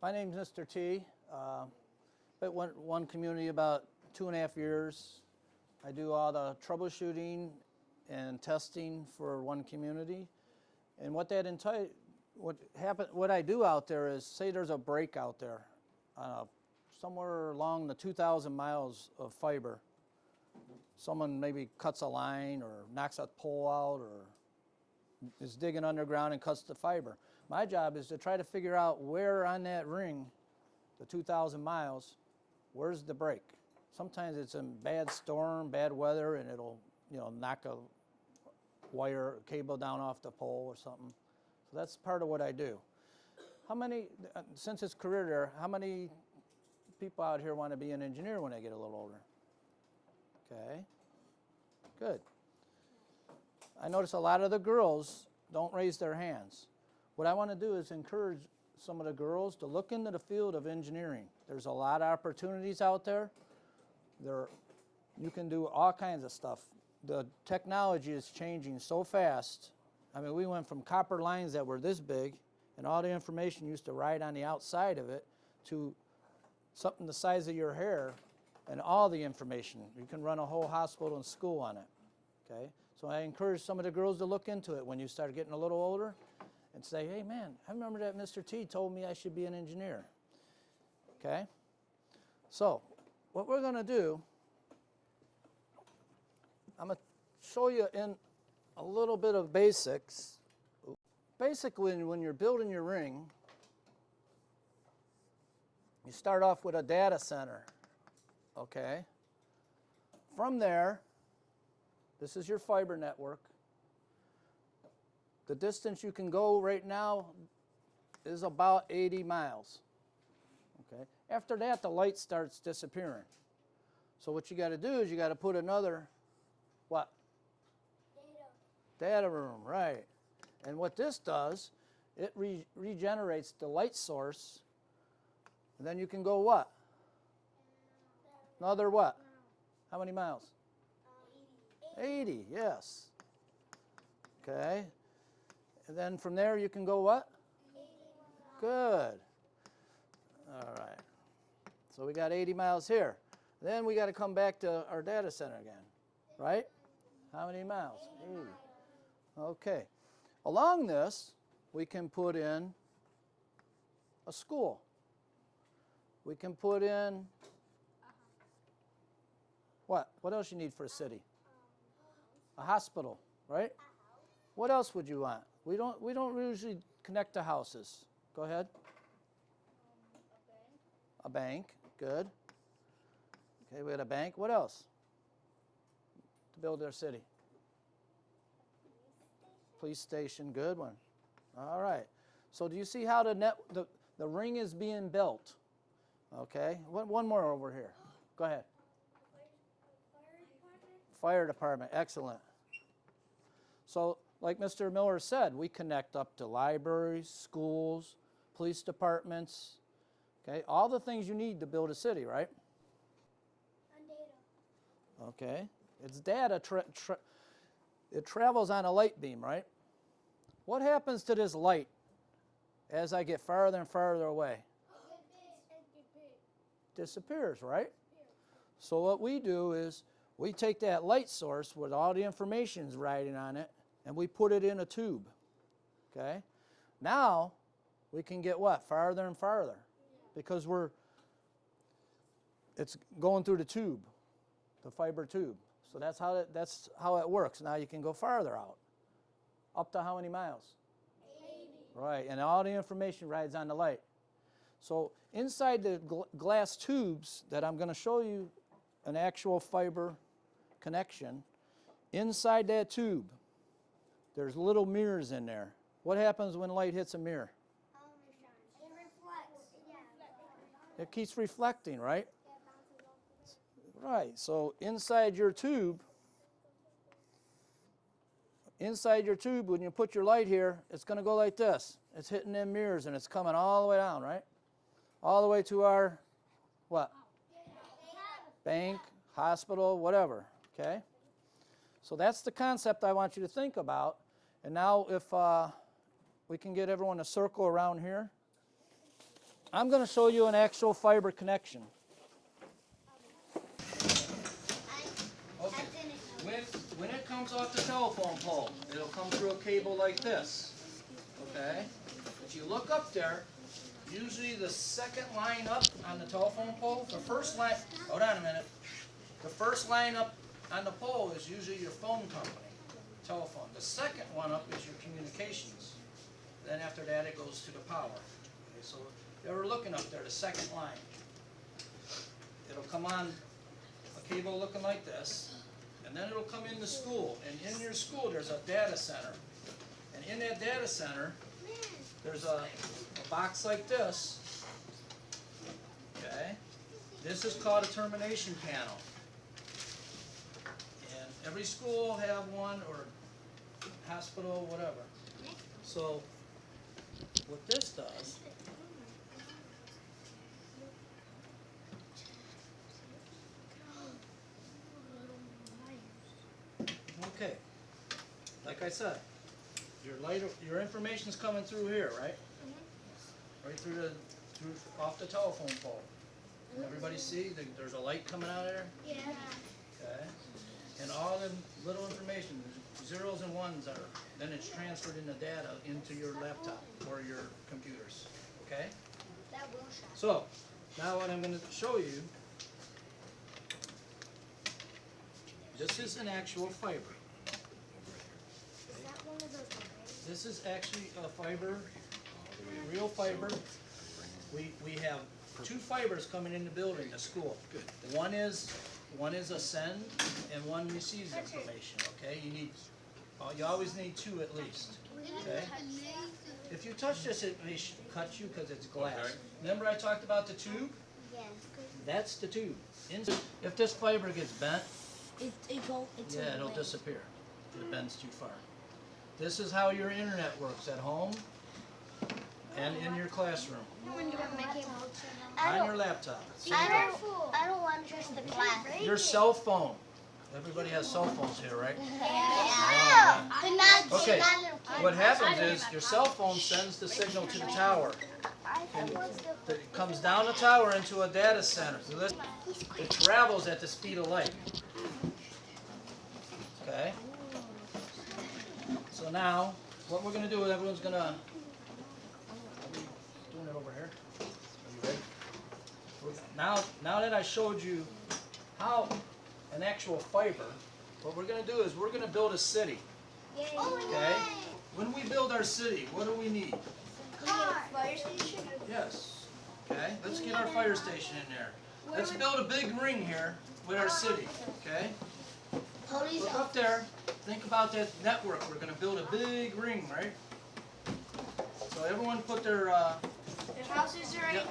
My name's Mr. T. Been at OneCommunity about 2.5 years. I do all the troubleshooting and testing for OneCommunity. And what I do out there is, say there's a break out there, somewhere along the 2,000 miles of fiber. Someone maybe cuts a line or knocks a pole out or is digging underground and cuts the fiber. My job is to try to figure out where on that ring, the 2,000 miles, where's the break. Sometimes it's in bad storm, bad weather, and it'll, knock a wire cable down off the pole or something. So that's part of what I do. How many, since it's career there, how many people out here want to be an engineer when they get a little older? Okay, good. I notice a lot of the girls don't raise their hands. What I want to do is encourage some of the girls to look into the field of engineering. There's a lot of opportunities out there. You can do all kinds of stuff. The technology is changing so fast. I mean, we went from copper lines that were this big and all the information used to ride on the outside of it to something the size of your hair and all the information. You can run a whole hospital and school on it, okay? So I encourage some of the girls to look into it when you start getting a little older and say, hey man, I remember that Mr. T told me I should be an engineer, okay? So what we're gonna do, I'm gonna show you in a little bit of basics. Basically, when you're building your ring, you start off with a data center, okay? From there, this is your fiber network. The distance you can go right now is about 80 miles, okay? After that, the light starts disappearing. So what you got to do is you got to put another, what? Data room, right. And what this does, it regenerates the light source, and then you can go what? Another what? How many miles? 80, yes. Okay. And then from there you can go what? Good. All right. So we got 80 miles here. Then we got to come back to our data center again, right? How many miles? 80. Okay. Along this, we can put in a school. We can put in what? What else you need for a city? A hospital, right? What else would you want? We don't usually connect to houses. Go ahead. A bank, good. Okay, we had a bank. What else? To build our city. Police station, good one. All right. So do you see how the ring is being built? Okay. One more over here. Go ahead. Fire department, excellent. So, like Mr. Miller said, we connect up to libraries, schools, police departments, okay? All the things you need to build a city, right? On data. Okay. It's data, it travels on a light beam, right? What happens to this light as I get farther and farther away? Disappears, right? So what we do is we take that light source with all the information's riding on it and we put it in a tube, okay? Now we can get what? Farther and farther because it's going through the tube, the fiber tube. So that's how it works. Now you can go farther out. Up to how many miles? 80. Right, and all the information rides on the light. So inside the glass tubes that I'm going to show you an actual fiber connection, inside that tube, there's little mirrors in there. What happens when light hits a mirror? It reflects. Yeah. It keeps reflecting, right? Right, so inside your tube, when you put your light here, it's going to go like this. It's hitting them mirrors and it's coming all the way down, right? All the way to our, what? Bank, hospital, whatever, okay? So that's the concept I want you to think about. And now if we can get everyone to circle around here. I'm going to show you an actual fiber connection. Okay. When it comes off the telephone pole, it'll come through a cable like this. Okay? If you look up there, usually the second line up on the telephone pole, the first line, hold on a minute. The first line up on the pole is usually your phone company, telephone. The second one up is your communications. Then after that it goes to the power. Okay, so if you're looking up there, the second line. It'll come on a cable looking like this, and then it'll come into school. And in your school there's a data center. And in that data center, there's a box like this. Okay? This is called a termination panel. And every school will have one, or hospital, whatever. So what this does, okay, like I said, your information's coming through here, right? Right through off the telephone pole. Everybody see there's a light coming out of there? Yeah. Okay. And all the little information, zeros and ones then it's transferred into data into your laptop or your computers. Okay? That will shine. So, now what I'm going to show you, this is an actual fiber. Is that one of those ones? This is actually a fiber, real fiber. We have two fibers coming in the building, the school. One is a send and one receives information. Okay, you always need two at least. Okay. If you touch this, it may cut you because it's glass. Okay. Remember I talked about the tube? Yes. That's the tube. If this fiber gets bent, It's yeah, it'll disappear. If it bends too far. This is how your internet works at home and in your classroom. On your laptop. I don't want just the class. Your cell phone. Everybody has cell phones here, right? Yeah. But not, Okay. not little kids. What happens is your cell phone sends the signal to the tower. And it comes down the tower into a data center. So it travels at the speed of light. Okay? So now, what we're going to do is everyone's going to... Are we doing it over here? Are you ready? Now that I showed you how an actual fiber, what we're going to do is we're going to build a city. Okay? When we build our city, what do we need? Fire station. Yes. Okay? Let's get our fire station in there. Let's build a big ring here with our city. Okay? Police Look up there. Think about that network. We're going to build a big ring, right? So everyone put their... Their houses are right Yep.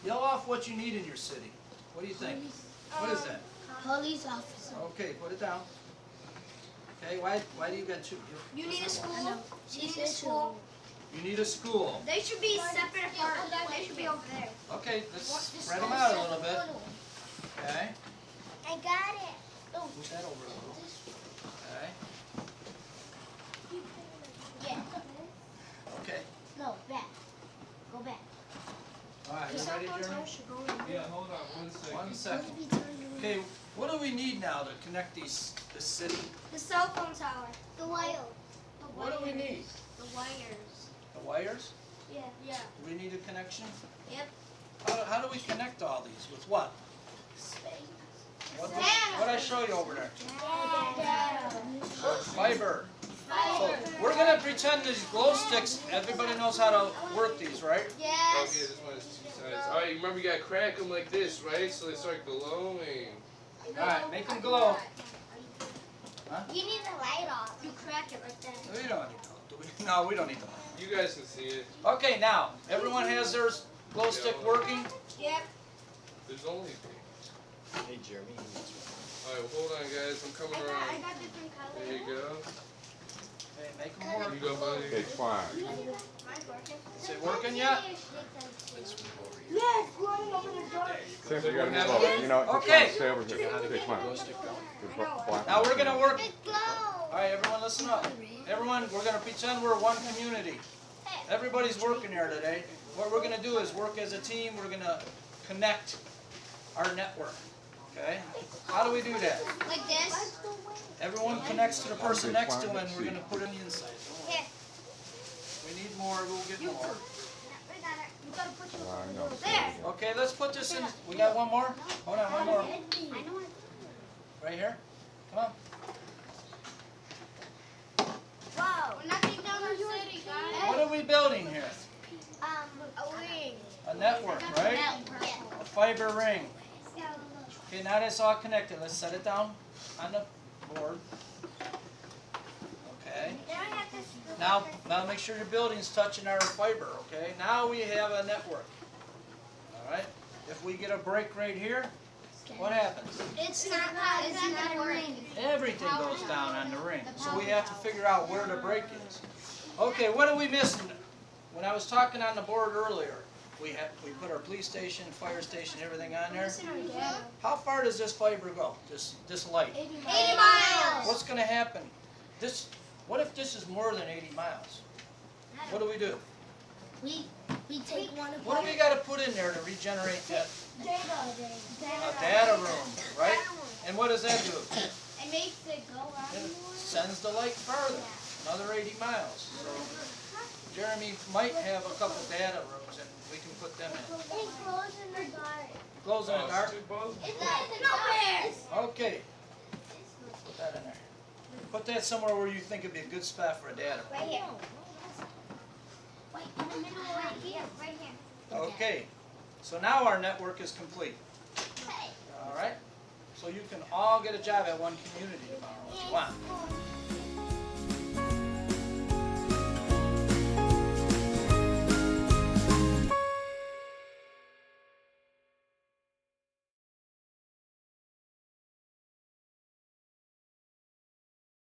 Yell off what you need in your city. What do you think? What is that? Police officer. Okay, put it down. Okay, why do you got two? You need a school. You need a school. You need a school. They should be separate apart. They should be over there. Okay, let's spread them out a little bit. Okay, I got it. Oh. move that over a little. Okay, Yeah. okay. No, back. Go back. All right, you ready, Jeremy? Yeah, hold on 1 second. 1 second. Okay, what do we need now to connect this city? The cell phone tower. The wire. What do we need? The wires. The wires? Yeah. Yeah. Do we need a connection? Yep. How do we connect all these? With what? What I show you over there? Fiber. So we're gonna pretend these glow sticks. Everybody knows how to work these, right? Okay, Yes. this one has 2 sides. Alright, you remember you gotta crack them like this, right? So they start glowing. All right, make them glow. Huh? You need the light off. You crack it like that. We don't need to. Do we? No, we don't need to. You guys can see it. Okay, now everyone has their glow stick working. Yep. There's only 3. Hey Jeremy. Alright, well, hold on guys, I'm coming I around. got different colors. There you go. Okay, make them work. You go, buddy. Okay, fine. Mine's working. Is it working yet? Yes, running over the door. Sam, you gotta move over. You know, just Okay. stay over here. Okay, come on. Now we're gonna work. It's glow. All right, everyone, listen up. Everyone, we're gonna pretend we're one community. Everybody's working here today. what we're gonna do is work as a team. We're gonna connect our network. Okay? How do we do that? Like this? Everyone connects to the person next to them, and we're gonna put in the inside. Here. We need more. We'll get more. We got it. You gotta put your I know. there. Okay, let's put this in. We got one more? Hold on, one more. I know it. Right here? Come on. Wow. We're not taking down our city, guys. What are we building here? A ring. A network, right? Yeah. A fiber ring. Okay, now that's all connected. Let's set it down on the board. Okay. Now make sure your building's touching our fiber, okay? Now we have a network. All right? If we get a break right here, what happens? It's not a ring. Everything goes down on the ring. So we have to figure out where the break is. Okay, what are we missing? When I was talking on the board earlier, we put our police station, fire station, everything on there. How far does this fiber go? This light? 80 miles. What's going to happen? What if this is more than 80 miles? What do? We take one of What do we got to put in there to regenerate that? data. A data room, right? And what does that do? It makes it go out It more. sends the light further, another 80 miles. So Jeremy might have a couple data rooms, and we can put them in. It glows in the dark. Glows in the dark? It's nowhere. Okay. Put that in there. Put that somewhere where you think it'd be a good spot for a data room. Right here. Wait, in the middle, right here. Right here. Okay. So now our network is complete. All right? So you can all get a job at OneCommunity tomorrow if you want.